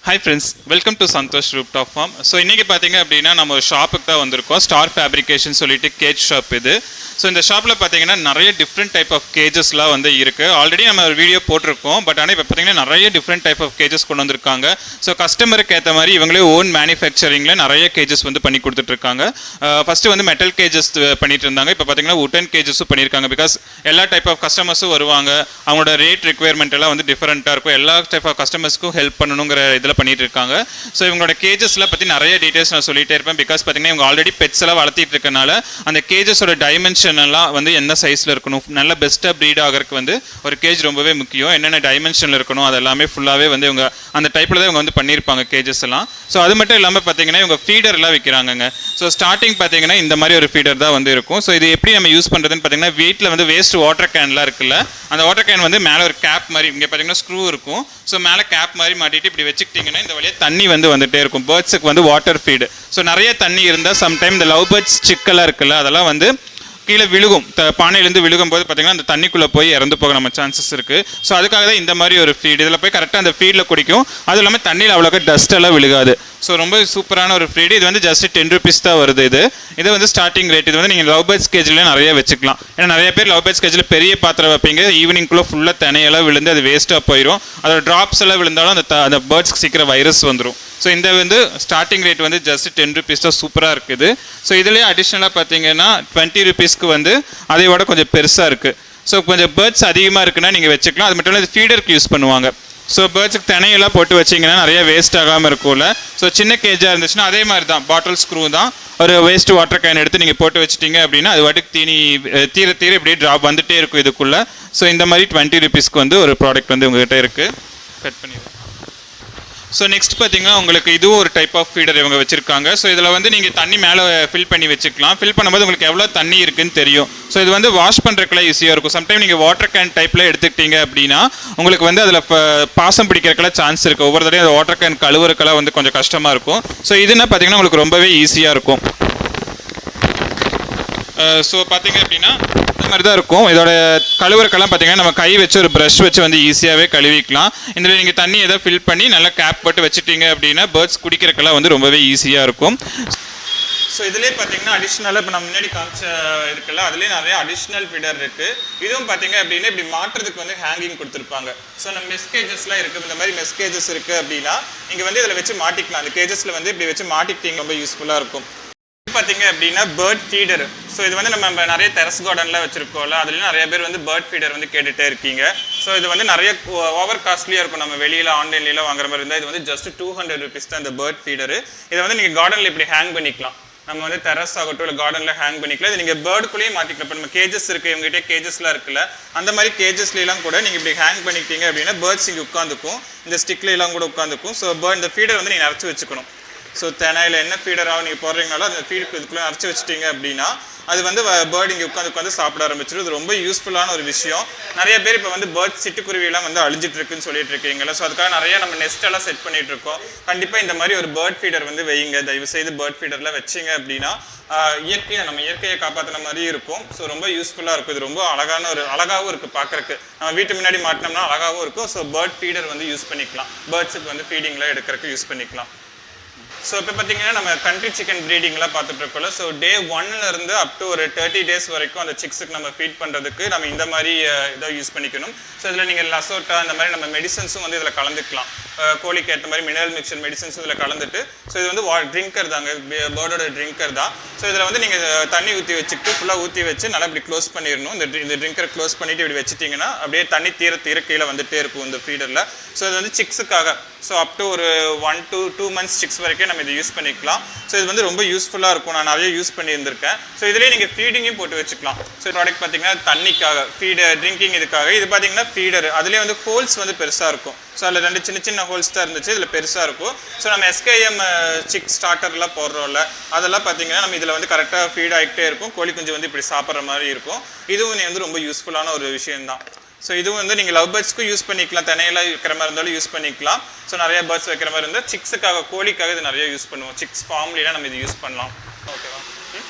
Hi friends, welcome to Santosh Rooftop Farm. So இன்னைக்கு பாத்தீங்க அப்படினா நம்ம ஒரு ஷாப்புக்கு தான் வந்திருக்கோம். Star Fabrication சொல்லிட்டு கேஜ் ஷாப் இது. ஸோ இந்த ஷாப்பில் பார்த்தீங்கன்னா நிறைய டிஃப்ரெண்ட் டைப் ஆஃப் கேஜஸ்லாம் வந்து இருக்குது. ஆல்ரெடி நம்ம ஒரு வீடியோ போட்டிருக்கோம். பட் ஆனால் இப்போ பார்த்தீங்கன்னா நிறைய டிஃப்ரெண்ட் டைப் ஆஃப் கேஜஸ் கொண்டு வந்திருக்காங்க. ஸோ கஸ்டமருக்கு ஏற்ற மாதிரி இவங்களே ஓன் மேனுஃபேக்சரிங்கில் நிறைய கேஜஸ் வந்து பண்ணி கொடுத்துட்ருக்காங்க. ஃபஸ்ட்டு வந்து மெட்டல் கேஜஸ் பண்ணிட்டு இருந்தாங்க. இப்போ பார்த்தீங்கன்னா உட்டன் கேஜஸும் பண்ணியிருக்காங்க. பிகாஸ் எல்லா டைப் ஆஃப் கஸ்டமர்ஸும் வருவாங்க. அவங்களோட ரேட் ரிக்வயர்மெண்ட் எல்லாம் வந்து டிஃப்ரெண்ட்டாக இருக்கும். எல்லா டைப் ஆஃப் கஸ்டமர்ஸ்க்கும் ஹெல்ப் பண்ணணுங்கிற இதில் பண்ணிட்டு இருக்காங்க. ஸோ இவங்களோட கேஜஸ்லாம் பற்றி நிறைய டீட்டெயில்ஸ் நான் சொல்லிட்டே இருப்பேன். பிகாஸ் பார்த்தீங்கன்னா இவங்க ஆல்ரெடி பெட்ஸ் எல்லாம் வளர்த்திட்டு இருக்கனால அந்த கேஜஸோட டைமென்ஷன் எல்லாம் வந்து என்ன சைஸில் இருக்கணும், நல்ல பெஸ்ட்டாக ப்ரீட் ஆகிறதுக்கு வந்து ஒரு கேஜ் ரொம்பவே முக்கியம். என்னென்ன டைமென்ஷனில் இருக்கணும் அது எல்லாமே ஃபுல்லாகவே வந்து இவங்க அந்த டைப்பில் தான் இவங்க வந்து பண்ணியிருப்பாங்க கேஜஸ் எல்லாம். ஸோ அது மட்டும் இல்லாமல் பார்த்தீங்கன்னா இவங்க ஃபீடர் எல்லாம் விற்கிறாங்க. ஸோ ஸ்டார்டிங் பார்த்தீங்கன்னா இந்த மாதிரி ஒரு ஃபீடர் தான் வந்து இருக்கும். ஸோ இது எப்படி நம்ம யூஸ் பண்ணுறதுன்னு பார்த்தீங்கன்னா வீட்டில் வந்து வேஸ்ட் வாட்டர் கேன்லாம் இருக்குல்ல, அந்த வாட்டர் கேன் வந்து மேலே ஒரு கேப் மாதிரி இங்கே பார்த்தீங்கன்னா ஸ்க்ரூ இருக்கும். ஸோ மேலே கேப் மாதிரி மாட்டிட்டு இப்படி வச்சுக்கிட்டிங்கன்னா இந்த வழியாக தண்ணி வந்து வந்துகிட்டே இருக்கும். பேர்ட்ஸுக்கு வந்து வாட்டர் ஃபீடு. ஸோ நிறைய தண்ணி இருந்தால் சம்டைம் இந்த லவ் பேர்ட்ஸ் சிக்கெல்லாம் இருக்குல்ல அதெல்லாம் வந்து கீழே விழுகும். பானையிலேருந்து விழுகும் போது பார்த்தீங்கன்னா அந்த தண்ணிக்குள்ளே போய் இறந்து போக நம்ம சான்சஸ் இருக்குது. ஸோ அதுக்காக தான் இந்த மாதிரி ஒரு ஃபீடு. இதில் போய் கரெக்டாக அந்த ஃபீடில் குடிக்கும். அதுவும் இல்லாமல் தண்ணியில் அவ்வளோக்கா டஸ்ட்டெல்லாம் விழுகாது. ஸோ ரொம்ப சூப்பரான ஒரு ஃபீடு. இது வந்து ஜஸ்ட் 10 rupees தான் வருது. இது வந்து ஸ்டார்டிங் ரேட். இது வந்து நீங்கள் லவ் பேர்ட்ஸ் கேஜில் நிறைய வச்சுக்கலாம். ஏன்னா நிறைய பேர் லவ் பேர்ட்ஸ் கேஜில் பெரிய பாத்திரம் வைப்பீங்க. ஈவினிங்குள்ளே ஃபுல்லாக தனையெல்லாம் விழுந்து அது வேஸ்ட்டாக போயிடும். அதோட ட்ராப்ஸ் எல்லாம் விழுந்தாலும் அந்த பேர்ட்ஸ்க்கு சீக்கிரம் வைரஸ் வந்துடும். ஸோ இந்த வந்து ஸ்டார்டிங் ரேட் வந்து ஜஸ்ட் 10 rupees தான். சூப்பராக இருக்குது. ஸோ இதுலேயே அடிஷ்னலாக பார்த்தீங்கன்னா 20 rupeesக்கு வந்து அதை விட கொஞ்சம் பெருசாக இருக்குது. ஸோ கொஞ்சம் பேர்ட்ஸ் அதிகமாக இருக்குன்னா நீங்கள் வச்சுக்கலாம். அது மட்டும் இல்லை இது ஃபீடருக்கு யூஸ் பண்ணுவாங்க. ஸோ பேர்ட்ஸுக்கு தினையெல்லாம் போட்டு வச்சிங்கன்னா நிறைய வேஸ்ட் ஆகாமல் இருக்கும்ல. ஸோ சின்ன கேஜாக இருந்துச்சுன்னா அதே மாதிரி தான் பாட்டில் ஸ்க்ரூ தான். ஒரு வேஸ்ட் வாட்டர் கேன் எடுத்து நீங்கள் போட்டு வச்சிட்டிங்க அப்படின்னா அது வாட்டுக்கு தீர இப்படியே ட்ராப் வந்துகிட்டே இருக்கும் இதுக்குள்ளே. ஸோ இந்த மாதிரி 20 rupeesக்கு வந்து ஒரு ப்ராடக்ட் வந்து உங்கள்கிட்ட இருக்குது. கட் பண்ணிடுவோம். ஸோ நெக்ஸ்ட் பார்த்தீங்கன்னா உங்களுக்கு இதுவும் ஒரு டைப் ஆஃப் ஃபீடர் இவங்க வச்சுருக்காங்க. ஸோ இதில் வந்து நீங்கள் தண்ணி மேலே ஃபில் பண்ணி வச்சுக்கலாம். ஃபில் பண்ணும்போது உங்களுக்கு எவ்வளோ தண்ணி இருக்குன்னு தெரியும். ஸோ இது வந்து வாஷ் பண்ணுறதுக்குலாம் ஈஸியாக இருக்கும். சம்டைம் நீங்கள் வாட்டர் கேன் டைப்பில் எடுத்துக்கிட்டீங்க அப்படின்னா உங்களுக்கு வந்து அதில் பாசம் பிடிக்கிறதுக்கெல்லாம் சான்ஸ் இருக்குது. ஒவ்வொரு தடையும் அந்த வாட்டர் கேன் கழுவுறதுக்கெல்லாம் வந்து கொஞ்சம் கஷ்டமாக இருக்கும். ஸோ இதுன்னா பார்த்தீங்கன்னா உங்களுக்கு ரொம்பவே ஈஸியாக இருக்கும். ஸோ பார்த்தீங்க அப்படின்னா இந்த மாதிரி தான் இருக்கும். இதோட கழுவுறக்கெல்லாம் பார்த்தீங்கன்னா நம்ம கை வச்சு ஒரு ப்ரஷ் வச்சு வந்து ஈஸியாகவே கழுவிக்கலாம். இதில் நீங்கள் தண்ணி எதாவது ஃபில் பண்ணி நல்லா கேப் போட்டு வச்சுட்டீங்க அப்படின்னா பேர்ட்ஸ் குடிக்கிறக்கெல்லாம் வந்து ரொம்பவே ஈஸியாக இருக்கும். ஸோ இதுலேயே பார்த்தீங்கன்னா அடிஷ்னலாக இப்போ நம்ம முன்னாடி காமிச்ச இருக்குல்ல அதுலேயே நிறைய அடிஷ்னல் ஃபீடர் இருக்குது. இதுவும் பார்த்தீங்க அப்படின்னா இப்படி மாட்டுறதுக்கு வந்து ஹேங்கிங் கொடுத்துருப்பாங்க. ஸோ நம்ம மெஸ்கேஜஸ்லாம் இருக்குது. இந்த மாதிரி மெஸ்கேஜஸ் இருக்குது அப்படின்னா நீங்கள் வந்து இதில் வச்சு மாட்டிக்கலாம். அந்த கேஜஸில் வந்து இப்படி வச்சு மாட்டிக்கிட்டீங்க ரொம்ப யூஸ்ஃபுல்லாக இருக்கும். பார்த்தீங்க அப்படின்னா பேர்ட் ஃபீடர். ஸோ இது வந்து நம்ம நிறைய டெரஸ் கார்டனில் வச்சுருக்கோம்ல அதுலேயும் நிறைய பேர் வந்து பேர்ட் ஃபீடர் வந்து கேட்டுகிட்டே இருக்கீங்க. ஸோ இது வந்து நிறைய ஓவர் காஸ்ட்லியாக இருக்கும். நம்ம வெளியில் ஆன்லைன்லாம் வாங்குற மாதிரி இருந்தால் இது வந்து ஜஸ்ட் 200 rupees தான் இந்த பேர்ட் ஃபீடரு. இதை வந்து நீங்கள் கார்டனில் இப்படி ஹேங் பண்ணிக்கலாம். நம்ம வந்து டெரஸ் ஆகட்டும் இல்லை கார்டனில் ஹேங் பண்ணிக்கலாம். இது நீங்கள் பேர்டுக்குள்ளேயே மாற்றிக்கலாம். இப்போ நம்ம கேஜஸ் இருக்குது, இவங்ககிட்ட கேஜஸ்லாம் இருக்குல்ல அந்த மாதிரி கேஜஸ்லாம் கூட நீங்கள் இப்படி ஹேங் பண்ணிக்கிட்டீங்க அப்படின்னா பேர்ட்ஸ் இங்கே உட்காந்துக்கும். இந்த ஸ்டிக்லாம் கூட உட்காந்துக்கும். ஸோ இந்த ஃபீடர் வந்து நீங்கள் அரைச்சி வச்சுக்கணும். ஸோ தெனையில் என்ன ஃபீடராக நீங்கள் போடுறீங்கனாலும் அந்த ஃபீடுக்கு இதுக்குள்ளே அரைச்சி வச்சிட்டிங்க அப்படின்னா அது வந்து பேர்டு இங்கே உட்காந்து சாப்பிட ஆரம்பிச்சிடும். இது ரொம்ப யூஸ்ஃபுல்லான ஒரு விஷயம். நிறைய பேர் இப்போ வந்து பேர்ட் சிட்டுக்குருவியெல்லாம் வந்து அழிஞ்சிட்டு இருக்குன்னு சொல்லிட்டு இருக்கீங்களா. ஸோ அதுக்காக நிறைய நம்ம நெஸ்டெல்லாம் செட் பண்ணிட்டு இருக்கோம். கண்டிப்பாக இந்த மாதிரி ஒரு பேர்ட் ஃபீடர் வந்து வைங்க. தயவுசெய்து பேர்ட் ஃபீடரில் வச்சிங்க அப்படின்னா இயற்கையை காப்பாற்றின மாதிரி இருக்கும். ஸோ ரொம்ப யூஸ்ஃபுல்லாக இருக்கும். இது ரொம்ப அழகாகவும் இருக்குது பார்க்குறக்கு. நம்ம வீட்டு முன்னாடி மாட்டினோம்னா அழகாகவும் இருக்கும். ஸோ பேர்ட் ஃபீடர் வந்து யூஸ் பண்ணிக்கலாம். பேர்ட்ஸுக்கு வந்து ஃபீடிங்லாம் எடுக்கிறதுக்கு யூஸ் பண்ணிக்கலாம். ஸோ இப்போ பார்த்தீங்கன்னா நம்ம கண்ட்ரி சிக்கன் ப்ரீடிங்லாம் பார்த்துட்டு இருக்கோம்ல. ஸோ டே 1லேருந்து அப் டு ஒரு 30 days வரைக்கும் அந்த சிக்ஸுக்கு நம்ம ஃபீட் பண்ணுறதுக்கு நம்ம இந்த மாதிரி இதை யூஸ் பண்ணிக்கணும். ஸோ இதில் நீங்கள் லசோட்டா இந்த மாதிரி நம்ம மெடிசன்ஸும் வந்து இதில் கலந்துக்கலாம். கோழிக்கு ஏற்ற மாதிரி மினரல் மிக்சர் மெடிசன்ஸும் இதில் கலந்துட்டு ஸோ இது வந்து ட்ரிங்கர் தாங்க, பேர்டோட ட்ரிங்கர் தான். ஸோ இதில் வந்து நீங்கள் தண்ணி ஊற்றி வச்சுக்கிட்டு ஃபுல்லாக ஊற்றி வச்சு நல்லா இப்படி க்ளோஸ் பண்ணிடணும். இந்த ட்ரிங்கரை க்ளோஸ் பண்ணிவிட்டு இப்படி வச்சுட்டிங்கன்னா அப்படியே தண்ணி தீர கீழே வந்துகிட்டே இருக்கும் இந்த ஃபீடரில். ஸோ இது வந்து சிக்ஸுக்காக ஸோ அப் டு ஒரு 1 to 2 months சிக்ஸ் வரைக்கும் நம்ம இதை யூஸ் பண்ணிக்கலாம். ஸோ இது வந்து ரொம்ப யூஸ்ஃபுல்லாக இருக்கும். நான் நிறைய யூஸ் பண்ணியிருந்திருக்கேன். ஸோ இதிலே நீங்கள் ஃபீடிங்கும் போட்டு வச்சுக்கலாம். ஸோ ப்ராடக்ட் பார்த்தீங்கன்னா தண்ணிக்காக ட்ரிங்கிங் இதுக்காக. இது பார்த்தீங்கன்னா ஃபீடர். அதுலேயே வந்து ஹோல்ஸ் வந்து பெருசாக இருக்கும். ஸோ அதில் 2 சின்ன ஹோல்ஸ் தான் இருந்துச்சு. இதில் பெருசாக இருக்கும். ஸோ நம்ம SKM சிக் ஸ்டார்டர்லாம் போடுறோம்ல அதெல்லாம் பார்த்தீங்கன்னா நம்ம இதில் வந்து கரெக்டாக ஃபீட் ஆகிட்டே இருக்கும். கோழி குஞ்சு வந்து இப்படி சாப்பிட்ற மாதிரி இருக்கும். இதுவும் வந்து ரொம்ப யூஸ்ஃபுல்லான ஒரு விஷயம்தான். ஸோ இதுவும் வந்து நீங்கள் லவ் பேர்ட்ஸ்க்கும் யூஸ் பண்ணிக்கலாம். தினையெல்லாம் வைக்கிற மாதிரி இருந்தாலும் யூஸ் பண்ணிக்கலாம். ஸோ நிறைய பேர்ட்ஸ் வைக்கிற மாதிரி இருந்தால் சிக்ஸுக்காக கோழிக்காக இது நிறைய யூஸ் பண்ணுவோம். சிக்ஸ் ஃபார்ம்லாம் நம்ம இது யூஸ் பண்ணலாம். ஓகேவா?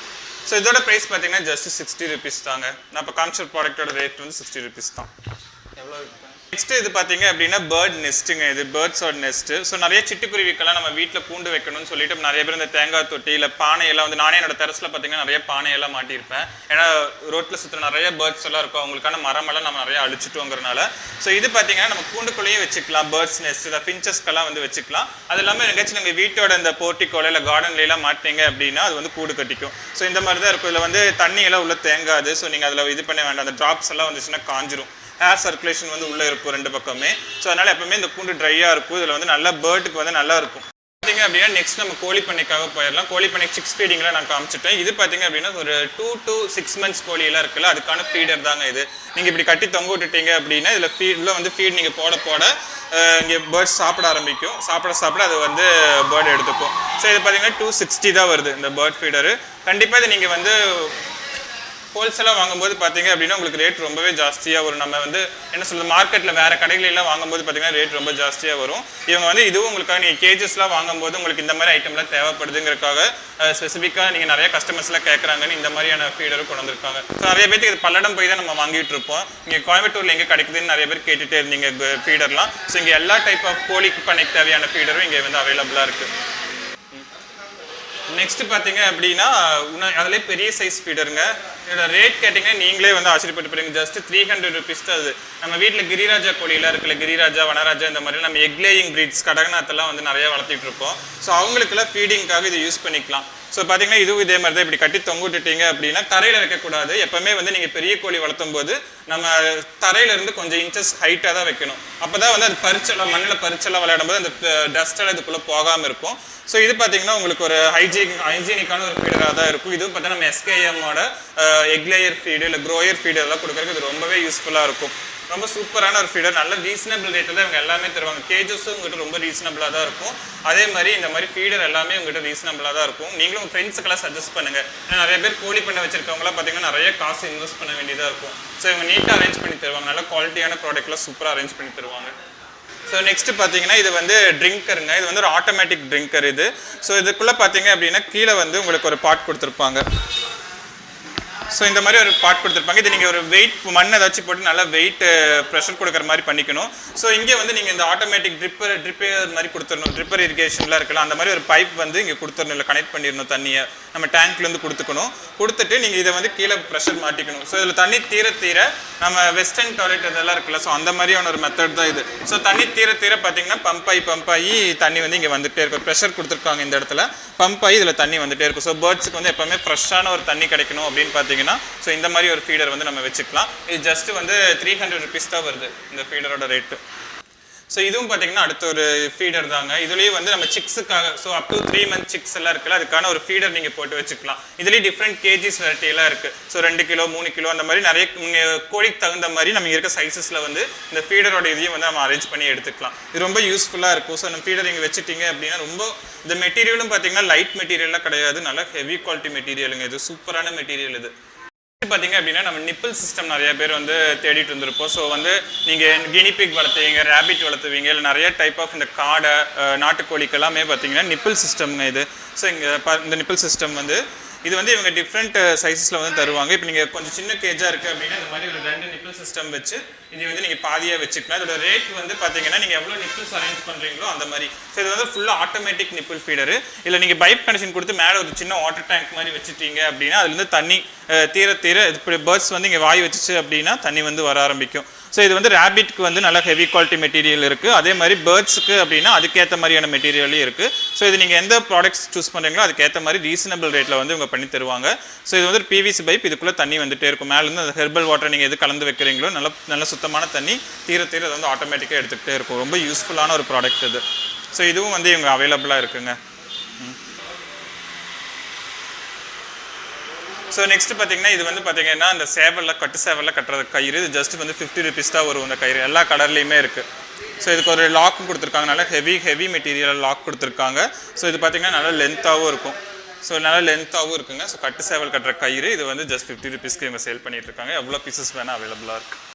ஸோ இதோட ப்ரைஸ் பார்த்தீங்கன்னா ஜஸ்ட் 60 rupees தாங்க. நான் இப்போ காமிச்ச ப்ராடக்டோட ரேட் வந்து 60 rupees தான். எவ்வளோ இருக்கு? நெக்ஸ்ட் இது பார்த்தீங்க அப்படின்னா பேர்ட் நெஸ்ட்டுங்க. இது பேர்ட்ஸோட நெஸ்ட்டு. ஸோ நிறைய சிட்டுக்குருவிக்கெல்லாம் நம்ம வீட்டில் கூண்டு வைக்கணும்னு சொல்லிட்டு நிறைய பேர் இந்த தேங்காய் தொட்டி இல்லை பானையெல்லாம் வந்து நானே என்னோட டெரஸில் பார்த்தீங்கன்னா நிறைய பானையெல்லாம் மாட்டியிருப்பேன். ஏன்னா ரோட்டில் சுற்றுற நிறைய பேர்ட்ஸ் எல்லாம் இருக்கும், அவங்களுக்கான மரமெல்லாம் நம்ம நிறைய அழிச்சிட்டோங்கிறனால. ஸோ இது பார்த்தீங்கன்னா நம்ம கூண்டுக்குள்ளேயே வச்சுக்கலாம். பேர்ட்ஸ் நெஸ்ட் இதை ஃபின்ச்சஸ்க்கெல்லாம் வந்து வச்சுக்கலாம். அது இல்லாமல் எங்கேயாச்சும் நீங்கள் வீட்டோட இந்த போர்ட்டிக்கோல இல்லை கார்டன்லாம் மாட்டிங்க அப்படின்னா அது வந்து கூடு கட்டிக்கும். ஸோ இந்த மாதிரி தான் இருக்கும். இதில் வந்து தண்ணியெல்லாம் உள்ள தேங்காது. ஸோ நீங்கள் அதில் இது பண்ண வேண்டாம். அந்த ட்ராப்ஸ் எல்லாம் வந்துச்சுன்னா காஞ்சிரும். ஏர் சர்க்குலேஷன் வந்து உள்ளே இருக்கும் ரெண்டு பக்கமே. ஸோ அதனால் எப்பவுமே இந்த கூண்டு ட்ரையாக இருக்கும். இதில் வந்து நல்லா பேர்டுக்கு வந்து நல்லா இருக்கும். பார்த்தீங்க அப்படின்னா நெக்ஸ்ட் நம்ம கோழி பண்ணைக்காக போயிடலாம். கோழி பண்ணை சிக்ஸ் ஃபீடிங்லாம் நான் காமிச்சிட்டேன். இது பார்த்தீங்க அப்படின்னா ஒரு 2 to 6 months கோழியெல்லாம் இருக்குல்ல, அதுக்கான ஃபீடர் தாங்க இது. நீங்கள் இப்படி கட்டி தொங்க விட்டுட்டீங்க அப்படின்னா இதில் வந்து ஃபீட் நீங்கள் போட இங்கே பேர்ட்ஸ் சாப்பிட ஆரம்பிக்கும். சாப்பிட அது வந்து பேர்டு எடுத்துக்கும். ஸோ இது பார்த்தீங்கன்னா 260 தான் வருது இந்த பேர்ட் ஃபீடரு. கண்டிப்பாக இது நீங்கள் வந்து ஹோல்சேலாக வாங்கும்போது பார்த்தீங்க அப்படின்னா உங்களுக்கு ரேட் ரொம்பவே ஜாஸ்தியாக வரும். நம்ம வந்து என்ன சொல்கிறது, மார்க்கெட்டில் வேறு கடைகளெல்லாம் வாங்கும்போது பார்த்தீங்கன்னா ரேட் ரொம்ப ஜாஸ்தியாக வரும். இவங்க வந்து இதுவும் உங்களுக்காக நீங்கள் கேஜஸ்லாம் வாங்கும்போது உங்களுக்கு இந்த மாதிரி ஐட்டம்லாம் தேவைப்படுதுங்கிறதுக்காக ஸ்பெசிஃபிக்காக நீங்கள் நிறைய கஸ்டமர்ஸ்லாம் கேட்குறாங்கன்னு இந்த மாதிரியான ஃபீடரும் கொண்டு வந்திருக்காங்க. ஸோ நிறைய பேருக்கு இது பல்லடம் போய் தான் நம்ம வாங்கிட்டு இருப்போம். இங்கே கோயம்புத்தூரில் எங்கே கிடைக்குதுன்னு நிறைய பேர் கேட்டுகிட்டே இருந்தீங்க ஃபீடர்லாம். ஸோ இங்கே எல்லா டைப் ஆஃப் கோழிக்கு பண்ணைக்கு தேவையான ஃபீடரும் இங்கே வந்து அவைலபிளாக இருக்குது. நெக்ஸ்ட் பார்த்தீங்க அப்படின்னா அதிலே பெரிய சைஸ் ஃபீடருங்க. இதோட ரேட் கேட்டிங்கன்னா நீங்களே வந்து ஆச்சரியப்பட்டு போறீங்க. ஜஸ்ட் 300 rupees தான் அது. நம்ம வீட்டில் கிரிராஜா கோழியெல்லாம் இருக்குல்ல, கிரிராஜா வனராஜா இந்த மாதிரி நம்ம எக் லேயிங் ப்ரீட்ஸ் கடகநாத்தெல்லாம் வந்து நிறைய வளர்த்திட்டு இருக்கோம். ஸோ அவங்களுக்குலாம் ஃபீடிங்காக இதை யூஸ் பண்ணிக்கலாம். ஸோ பார்த்தீங்கன்னா இதுவும் இதே மாதிரி தான். இப்படி கட்டி தொங்க விட்டுட்டீங்க அப்படின்னா தரையில் வைக்கக்கூடாது. எப்பவுமே வந்து நீங்கள் பெரிய கோழி வளர்த்தும் போது நம்ம தரையிலேருந்து கொஞ்சம் இன்ச்சஸ் ஹைட்டாக தான் வைக்கணும். அப்போ தான் வந்து அது பறிச்செல்லாம் மண்ணில் பறிச்செல்லாம் விளையாடும் போது அந்த டஸ்டெல்லாம் இதுக்குள்ளே போகாமல் இருக்கும். ஸோ இது பார்த்தீங்கன்னா உங்களுக்கு ஒரு ஹைஜீனிக்கான ஒரு ஃபீடராக தான் இருக்கும். இதுவும் பார்த்தீங்கன்னா நம்ம எஸ்கேஎம்மோட எக் லேயர் ஃபீடு இல்லை க்ரோயர் ஃபீடு எல்லாம் கொடுக்குறதுக்கு இது ரொம்பவே யூஸ்ஃபுல்லாக இருக்கும். ரொம்ப சூப்பரான ஒரு ஃபீடர். நல்ல ரீசனபிள் ரேட்டில் தான் இவங்க எல்லாமே தருவாங்க. கேஜஸும் உங்கள்கிட்ட ரொம்ப ரீசனபிளாக தான் இருக்கும். அதே மாதிரி இந்த மாதிரி ஃபீடர் எல்லாமே உங்கள்கிட்ட ரீசனபிளாக தான் இருக்கும். நீங்களும் உங்கள் ஃப்ரெண்ட்ஸுக்கெல்லாம் சஜஸ்ட் பண்ணுங்கள். ஏன்னா நிறைய பேர் கோழி பண்ண வச்சிருக்கவங்களாம் பார்த்தீங்கன்னா நிறைய காசு இன்வெஸ்ட் பண்ண வேண்டியதாக இருக்கும். ஸோ இவங்க நீட்டாக அரேஞ்ச் பண்ணி தருவாங்க. நல்ல குவாலிட்டியான ப்ராடக்ட்லாம் சூப்பராக அரேஞ்ச் பண்ணி தருவாங்க. ஸோ நெக்ஸ்ட் பார்த்தீங்கன்னா இது வந்து ட்ரிங்கருங்க. இது வந்து ஒரு ஆட்டோமேட்டிக் ட்ரிங்கர் இது. ஸோ இதுக்குள்ளே பார்த்தீங்க அப்படின்னா கீழே வந்து உங்களுக்கு ஒரு பாட் கொடுத்துருப்பாங்க. ஸோ இந்த மாதிரி ஒரு பாட் கொடுத்துருப்பாங்க. இது நீங்கள் ஒரு வெயிட் மண் ஏதாச்சும் போட்டு நல்லா வெயிட் ப்ரெஷர் கொடுக்குற மாதிரி பண்ணிக்கணும். ஸோ இங்கே வந்து நீங்கள் இந்த ஆட்டோமேட்டிக் ட்ரிப்பர் மாதிரி கொடுத்துடணும். ட்ரிப்பர் இரிகேஷன்லாம் இருக்கலாம். அந்த மாதிரி ஒரு பைப் வந்து இங்கே கொடுத்துடணும், இல்லை கனெக்ட் பண்ணிடணும். தண்ணியை நம்ம டேங்க்லேருந்து கொடுத்துட்டு நீங்கள் இதை வந்து கீழே ப்ரெஷர் மாட்டிக்கணும். ஸோ இதில் தண்ணி தீர நம்ம வெஸ்டர்ன் டாய்லெட் இதெல்லாம் இருக்குல்ல, ஸோ அந்த மாதிரியான ஒரு மெத்தட் தான் இது. ஸோ தண்ணி தீர பார்த்தீங்கன்னா பம்ப் ஆகி தண்ணி வந்து இங்கே வந்துகிட்டே இருக்கும். ப்ரெஷர் கொடுத்துருக்காங்க இந்த இடத்துல, பம்ப் ஆகி இதில் தண்ணி வந்துகிட்டே இருக்கும். ஸோ பேர்ட்ஸுக்கு வந்து எப்போவுமே ஃப்ரெஷ்ஷான ஒரு தண்ணி கிடைக்கணும் அப்படின்னு பார்த்தீங்கன்னா ஸோ இந்த மாதிரி ஒரு ஃபீடர் வந்து நம்ம வச்சுக்கலாம். இது ஜஸ்ட் வந்து 300 rupees தான் வருது இந்த ஃபீடரோட ரேட்டு. ஸோ இதுவும் பார்த்தீங்கன்னா அடுத்த ஒரு ஃபீடர் தாங்க. இதுலேயும் வந்து நம்ம சிக்ஸுக்காக so up to 3 month six எல்லாம் இருக்குல்ல, அதுக்கான ஒரு ஃபீடர் நீங்கள் போட்டு வச்சுக்கலாம். இதுலேயும் டிஃப்ரெண்ட் கேஜிஸ் வெரைட்டியெல்லாம் இருக்குது. ஸோ 2 கிலோ 3 கிலோ அந்த மாதிரி நிறைய கோழிக்கு தகுந்த மாதிரி நம்ம இருக்க சைஸஸில் வந்து இந்த ஃபீடரோட இதையும் வந்து நம்ம அரேஞ்ச் பண்ணி எடுத்துக்கலாம். இது ரொம்ப யூஸ்ஃபுல்லாக இருக்கும். ஸோ நம்ம ஃபீடர் இங்கே வச்சுட்டிங்க அப்படின்னா ரொம்ப இந்த மெட்டீரியலும் பார்த்தீங்கன்னா லைட் மெட்டீரியல்லாம் கிடையாது, நல்ல ஹெவி குவாலிட்டி மெட்டீரியலுங்க. இது சூப்பரான மெட்டீரியல். இது பார்த்தீங்க அப்படின்னா நம்ம நிப்பிள் சிஸ்டம் நிறைய பேர் வந்து தேடிட்டு இருந்திருப்போம். ஸோ வந்து நீங்கள் கினிபிக் வளர்த்துவீங்க, ரேபிட் வளர்த்துவீங்க, இல்லை நிறைய டைப் ஆஃப் இந்த காடை நாட்டுக்கோழிக்கு எல்லாமே பார்த்தீங்கன்னா நிப்பிள் சிஸ்டம்ங்க இது. ஸோ இந்த நிப்பிள் சிஸ்டம் வந்து இது வந்து இவங்க டிஃப்ரெண்ட் சைஸஸில் வந்து தருவாங்க. இப்போ நீங்கள் கொஞ்சம் சின்ன கேஜாக இருக்குது அப்படின்னா இந்த மாதிரி ஒரு 2 நிப்பிள் சிஸ்டம் வச்சு இது வந்து நீங்கள் பாதியாக வச்சுக்கலாம். இதோட ரேட் வந்து பார்த்தீங்கன்னா நீங்கள் எவ்வளோ நிப்பிள்ஸ் அரேஞ்ச் பண்ணுறீங்களோ அந்த மாதிரி. ஸோ இது வந்து ஃபுல்லாக ஆட்டோமேட்டிக் நிப்பிள் ஃபீடரு. இல்லை நீங்கள் பைப் கனெக்ஷன் கொடுத்து மேலே ஒரு சின்ன வாட்டர் டேங்க் மாதிரி வச்சுட்டீங்க அப்படின்னா அதுலேருந்து தண்ணி தீர இப்படி பேர்ட்ஸ் வந்து இங்கே வாய் வச்சுச்சு அப்படின்னா தண்ணி வந்து வர ஆரம்பிக்கும். ஸோ இது வந்து ரேபிட்க்கு வந்து நல்ல ஹெவி குவாலிட்டி மெட்டீரியல் இருக்குது. அதே மாதிரி பேர்ட்ஸுக்கு அப்படின்னா அதுக்கேற்ற மாதிரியான மெட்டீரியலும் இருக்குது. ஸோ இது நீங்கள் எந்த ப்ராடக்ட்ஸ் சூஸ் பண்ணுறீங்களோ அதுக்கேற்ற மாதிரி ரீசனபிள் ரேட்டில் வந்து இவங்க பண்ணி தருவாங்க. ஸோ இது வந்து பிவிசி பைப், இதுக்குள்ளே தண்ணி வந்துகிட்டே இருக்கும். மேலேருந்து அந்த ஹெர்பல் வாட்டர் நீங்கள் எது கலந்து வைக்கிறீங்களோ நல்ல சுத்தமான தண்ணி தீர அது வந்து ஆட்டோமேட்டிக்காக எடுத்துக்கிட்டே இருக்கும். ரொம்ப யூஸ்ஃபுல்லான ஒரு ப்ராடக்ட் இது. ஸோ இதுவும் வந்து இவங்க அவைலபிளாக இருக்குங்க. ஸோ நெக்ஸ்ட் பார்த்தீங்கன்னா இது வந்து பார்த்தீங்கன்னா அந்த கட்டு சேவலில் கட்டுறது கயிறு. இது ஜஸ்ட் வந்து 50 rupees தான் வரும். இந்த கயிறு எல்லா கலர்லேயுமே இருக்குது. ஸோ இதுக்கு ஒரு லாக்கும் கொடுத்துருக்காங்க, நல்லா ஹெவி மெட்டீரியல் லாக் கொடுத்துருக்காங்க. ஸோ இது பார்த்தீங்கன்னா நல்லா லென்த்தாகவும் இருக்கும். ஸோ நல்லா லென்த்தாகவும் இருக்குங்க. ஸோ கட்டு சேவல் கட்டுற கயிறு இது வந்து ஜஸ்ட் 50 rupeesக்கு இவங்க சேல் பண்ணிட்டு இருக்காங்க. எவ்வளோ பீசஸ் வேணால் அவைலபிளாக இருக்குது.